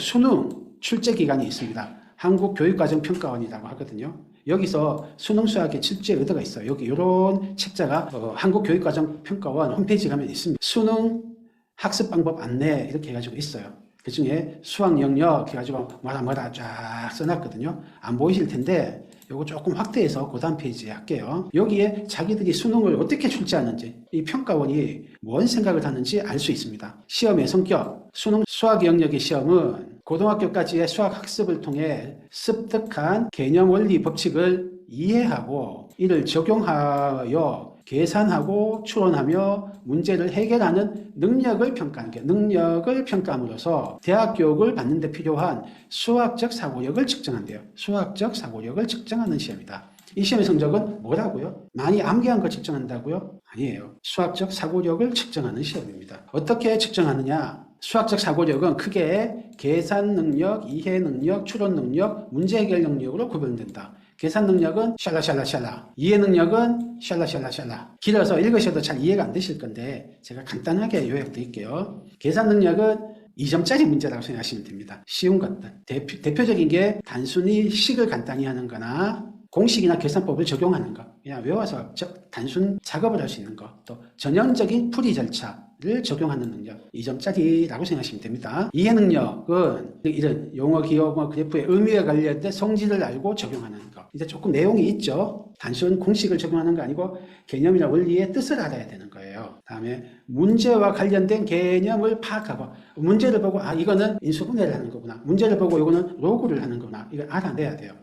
수능 출제 기간이 있습니다. 한국교육과정평가원이라고 하거든요. 여기서 수능 수학의 출제 의도가 있어요. 여기 이런 책자가 한국교육과정평가원 홈페이지 가면 있습니다. 수능 학습 방법 안내 이렇게 해가지고 있어요. 그 중에 수학 영역 해가지고 뭐라 쫙 써놨거든요. 안 보이실 텐데 요거 조금 확대해서 그 다음 페이지에 할게요. 여기에 자기들이 수능을 어떻게 출제하는지, 이 평가원이 뭔 생각을 하는지 알 수 있습니다. 시험의 성격, 수능 수학 영역의 시험은 고등학교까지의 수학 학습을 통해 습득한 개념 원리 법칙을 이해하고 이를 적용하여 계산하고 추론하며 문제를 해결하는 능력을 평가하는 게, 능력을 평가함으로써 대학 교육을 받는 데 필요한 수학적 사고력을 측정한대요. 수학적 사고력을 측정하는 시험이다. 이 시험의 성적은 뭐라고요? 많이 암기한 걸 측정한다고요? 아니에요. 수학적 사고력을 측정하는 시험입니다. 어떻게 측정하느냐? 수학적 사고력은 크게 계산 능력, 이해 능력, 추론 능력, 문제 해결 능력으로 구분된다. 계산 능력은 샬라샬라샬라, 이해 능력은 샬라샬라샬라. 길어서 읽으셔도 잘 이해가 안 되실 건데 제가 간단하게 요약드릴게요. 계산 능력은 2점짜리 문제라고 생각하시면 됩니다. 쉬운 것들. 대표적인 게 단순히 식을 간단히 하는 거나 공식이나 계산법을 적용하는 거, 그냥 외워서 단순 작업을 할 수 있는 거, 또 전형적인 풀이 절차를 적용하는 능력, 2점짜리라고 생각하시면 됩니다. 이해 능력은 이런 용어, 기호어, 그래프의 의미에 관련된 성질을 알고 적용하는 거. 이제 조금 내용이 있죠. 단순 공식을 적용하는 거 아니고 개념이나 원리의 뜻을 알아야 되는 거예요. 다음에 문제와 관련된 개념을 파악하고, 문제를 보고 이거는 인수분해를 하는 거구나, 문제를 보고 이거는 로그를 하는 거구나, 이걸 알아내야 돼요.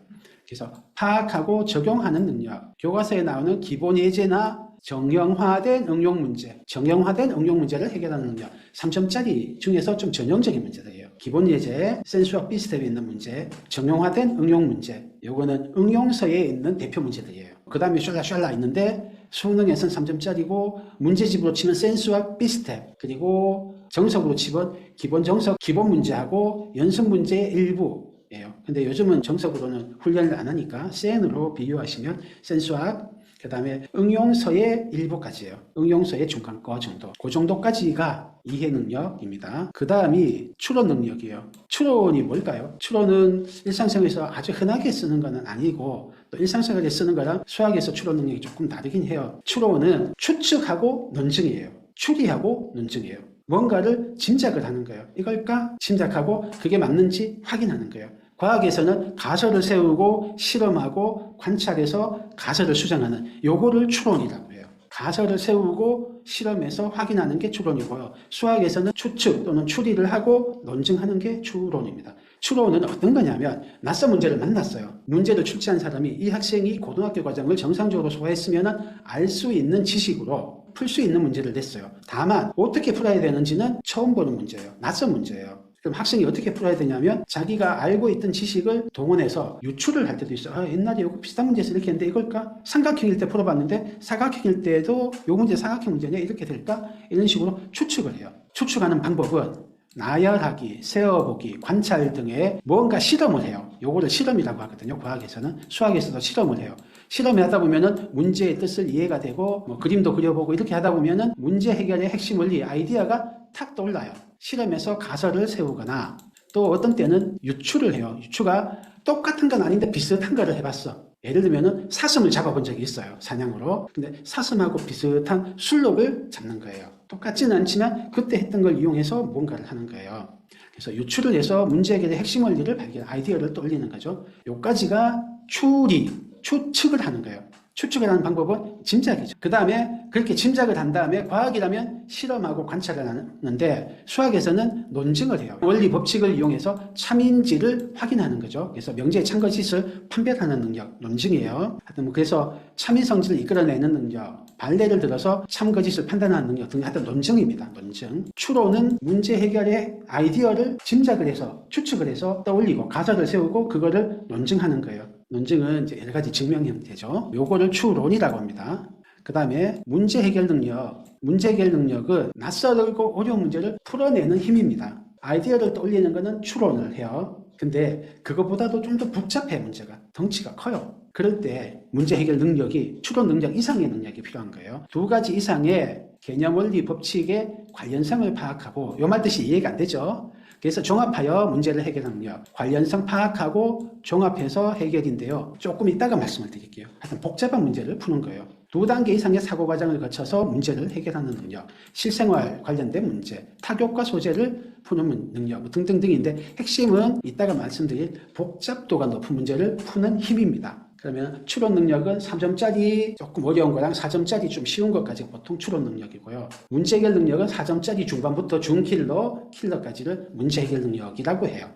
그래서 파악하고 적용하는 능력, 교과서에 나오는 기본 예제나 정형화된 응용 문제, 정형화된 응용 문제를 해결하는 능력, 3점짜리 중에서 좀 전형적인 문제들이에요. 기본 예제, 센수와 비스텝에 있는 문제, 정형화된 응용 문제, 요거는 응용서에 있는 대표 문제들이에요. 그 다음에 샬라샬라 있는데 수능에서는 3점짜리고 문제집으로 치면 센수와 비스텝, 그리고 정석으로 치면 기본 정석, 기본 문제하고 연습 문제의 일부 예요. 근데 요즘은 정석으로는 훈련을 안 하니까 센으로 비교하시면 센수학, 그 다음에 응용서의 일부까지예요. 응용서의 중간거 정도. 그 정도까지가 이해 능력입니다. 그 다음이 추론 능력이에요. 추론이 뭘까요? 추론은 일상생활에서 아주 흔하게 쓰는 거는 아니고 또 일상생활에 쓰는 거랑 수학에서 추론 능력이 조금 다르긴 해요. 추론은 추측하고 논증이에요. 추리하고 논증이에요. 뭔가를 짐작을 하는 거예요. 이걸까? 짐작하고 그게 맞는지 확인하는 거예요. 과학에서는 가설을 세우고 실험하고 관찰해서 가설을 수정하는 요거를 추론이라고 해요. 가설을 세우고 실험해서 확인하는 게 추론이고요. 수학에서는 추측 또는 추리를 하고 논증하는 게 추론입니다. 추론은 어떤 거냐면 낯선 문제를 만났어요. 문제를 출제한 사람이 이 학생이 고등학교 과정을 정상적으로 소화했으면 알 수 있는 지식으로 풀 수 있는 문제를 냈어요. 다만 어떻게 풀어야 되는지는 처음 보는 문제예요. 낯선 문제예요. 그럼 학생이 어떻게 풀어야 되냐면 자기가 알고 있던 지식을 동원해서 유추를 할 때도 있어요. 옛날에 이거 비슷한 문제에서 이렇게 했는데 이걸까? 삼각형일 때 풀어봤는데 사각형일 때도 이 문제 사각형 문제냐? 이렇게 될까? 이런 식으로 추측을 해요. 추측하는 방법은 나열하기, 세어보기, 관찰 등의 뭔가 실험을 해요. 요거를 실험이라고 하거든요. 과학에서는. 수학에서도 실험을 해요. 실험을 하다 보면은 문제의 뜻을 이해가 되고 그림도 그려보고 이렇게 하다 보면은 문제 해결의 핵심 원리, 아이디어가 탁 떠올라요. 실험에서 가설을 세우거나 또 어떤 때는 유추를 해요. 유추가 똑같은 건 아닌데 비슷한 거를 해봤어. 예를 들면은 사슴을 잡아본 적이 있어요. 사냥으로. 근데 사슴하고 비슷한 술록을 잡는 거예요. 똑같지는 않지만 그때 했던 걸 이용해서 뭔가를 하는 거예요. 그래서 유추를 해서 문제 해결의 핵심 원리를 발견, 아이디어를 떠올리는 거죠. 요까지가 추리, 추측을 하는 거예요. 추측을 하는 방법은 짐작이죠. 그 다음에 그렇게 짐작을 한 다음에 과학이라면 실험하고 관찰을 하는데 수학에서는 논증을 해요. 원리 법칙을 이용해서 참인지를 확인하는 거죠. 그래서 명제의 참거짓을 판별하는 능력, 논증이에요. 하여튼 그래서 참인 성질을 이끌어내는 능력, 반례를 들어서 참거짓을 판단하는 능력 등 하여튼 논증입니다. 논증. 추론은 문제 해결의 아이디어를 짐작을 해서 추측을 해서 떠올리고 가설을 세우고 그거를 논증하는 거예요. 논증은 이제 여러 가지 증명 형태죠. 요거를 추론이라고 합니다. 그 다음에 문제 해결 능력. 문제 해결 능력은 낯설고 어려운 문제를 풀어내는 힘입니다. 아이디어를 떠올리는 거는 추론을 해요. 근데 그것보다도 좀 더 복잡해, 문제가. 덩치가 커요. 그럴 때 문제 해결 능력이 추론 능력 이상의 능력이 필요한 거예요. 두 가지 이상의 개념 원리 법칙의 관련성을 파악하고, 요 말 뜻이 이해가 안 되죠. 그래서 종합하여 문제를 해결하는 능력, 관련성 파악하고 종합해서 해결인데요. 조금 이따가 말씀을 드릴게요. 하여튼 복잡한 문제를 푸는 거예요. 2단계 이상의 사고 과정을 거쳐서 문제를 해결하는 능력, 실생활 관련된 문제, 타격과 소재를 푸는 능력 등등등인데 핵심은 이따가 말씀드릴 복잡도가 높은 문제를 푸는 힘입니다. 그러면 추론 능력은 3점짜리 조금 어려운 거랑 4점짜리 좀 쉬운 것까지 보통 추론 능력이고요. 문제 해결 능력은 4점짜리 중반부터 중킬러까지를 문제 해결 능력이라고 해요.